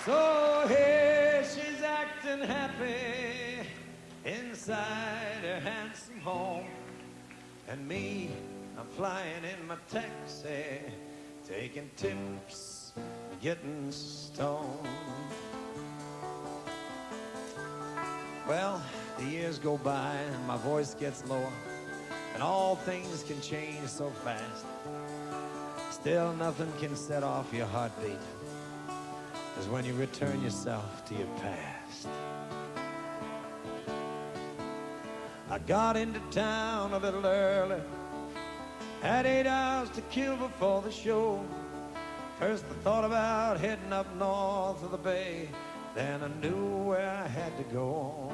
So here she's acting happy inside her handsome home. And me, I'm flying in my taxi, taking tips, getting stoned. Well, the years go by and my voice gets lower, and all things can change so fast. Still, nothing can set off your heartbeat as when you return yourself to your past. I got into town a little early, had 8 hours to kill before the show. First I thought about heading up north of the bay, then I knew where I had to go.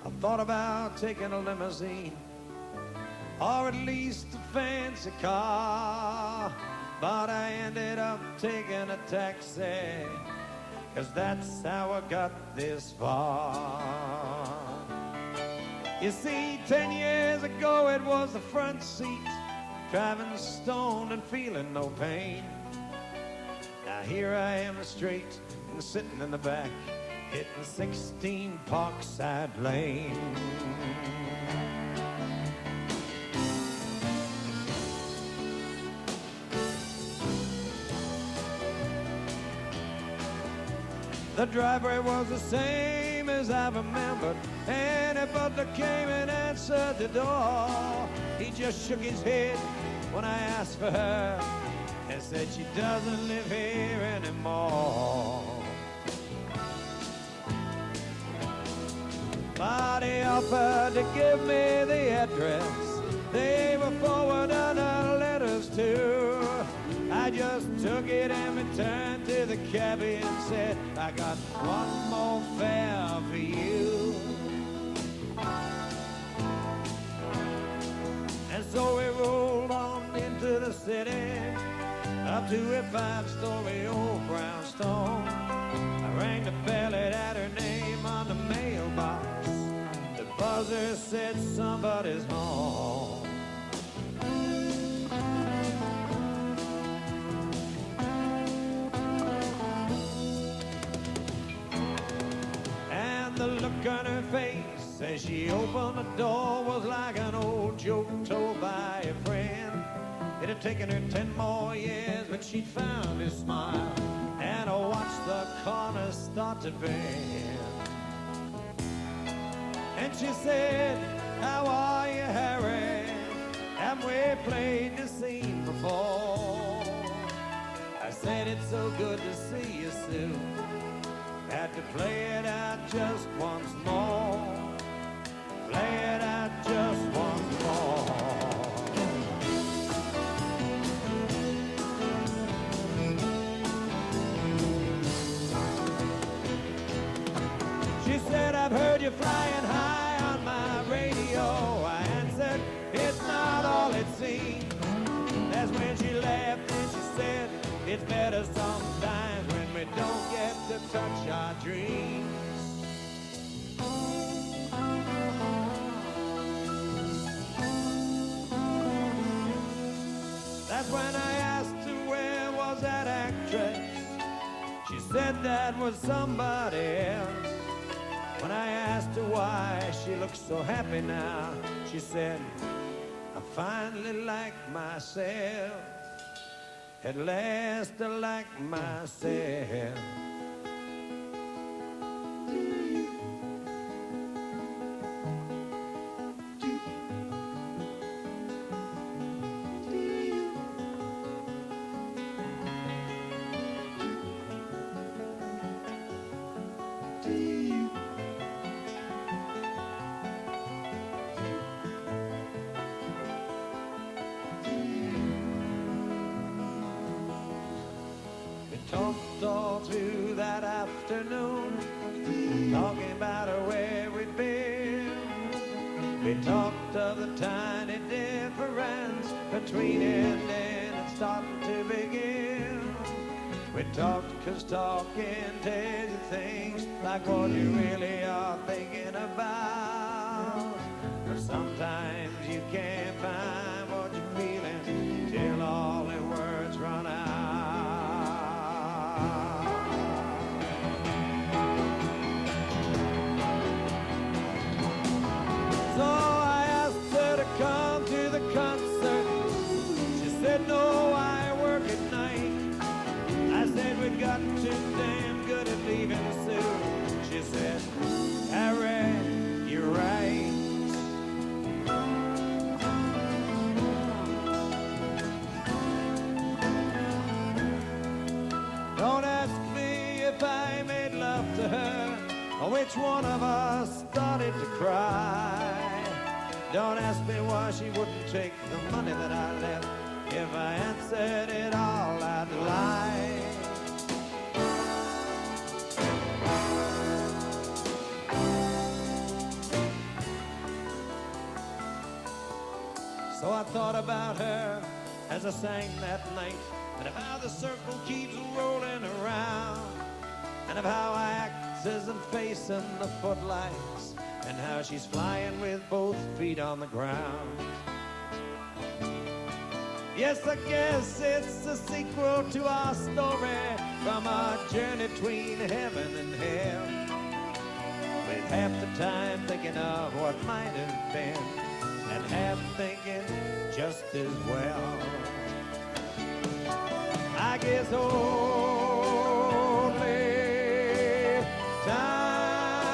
I thought about taking a limousine, or at least a fancy car, but I ended up taking a taxi, 'cause that's how I got this far. You see, 10 years ago it was the front seat, driving stoned and feeling no pain. Now here I am straight and sitting in the back, hitting 16 Parkside Lane. The driveway was the same as I remembered, and a butler came and answered the door. He just shook his head when I asked for her and said she doesn't live here anymore. But he offered to give me the address they were forwarding our letters to. I just took it and returned to the cabbie and said, I got one more fare for you. And so we rolled on into the city, up to a 5-story old brownstone. I rang the bell, it had her name on the mailbox. The buzzer said somebody's home. The look on her face as she opened the door was like an old joke told by a friend. It had taken her 10 more years, but she'd found his smile, and I watched the corners start to bend. And she said, how are you, Harry? Haven't we played the scene before? I said, it's so good to see you, Sue. Had to play it out just once more. Play it out just once more. She said, I've heard you flying high on my radio. I answered, it's not all it seems. That's when she laughed and she said, it's better sometimes when we don't get to touch our dreams. That's when I asked her where was that actress. She said that was somebody else. When I asked her why she looked so happy now, she said, I finally like myself. At last I like myself. Talked all through that afternoon, talking about where we'd been. We talked of the tiny difference between ending and starting to begin. We talked 'cause talking tells you things like what you really are thinking about. But sometimes you can't find what you're feeling till all the words run out. which one of us started to cry? Don't ask me why she wouldn't take the money that I left. If I answered it all, I'd lie. So I thought about her as I sang that night, and of how the circle keeps rolling around, and of how I act as I'm facing the footlights, and how she's flying with both feet on the ground. Yes, I guess it's a sequel to our story, from our journey between heaven and hell, with half the time thinking of what might have been, and half thinking just as well. I guess only time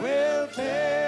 will tell.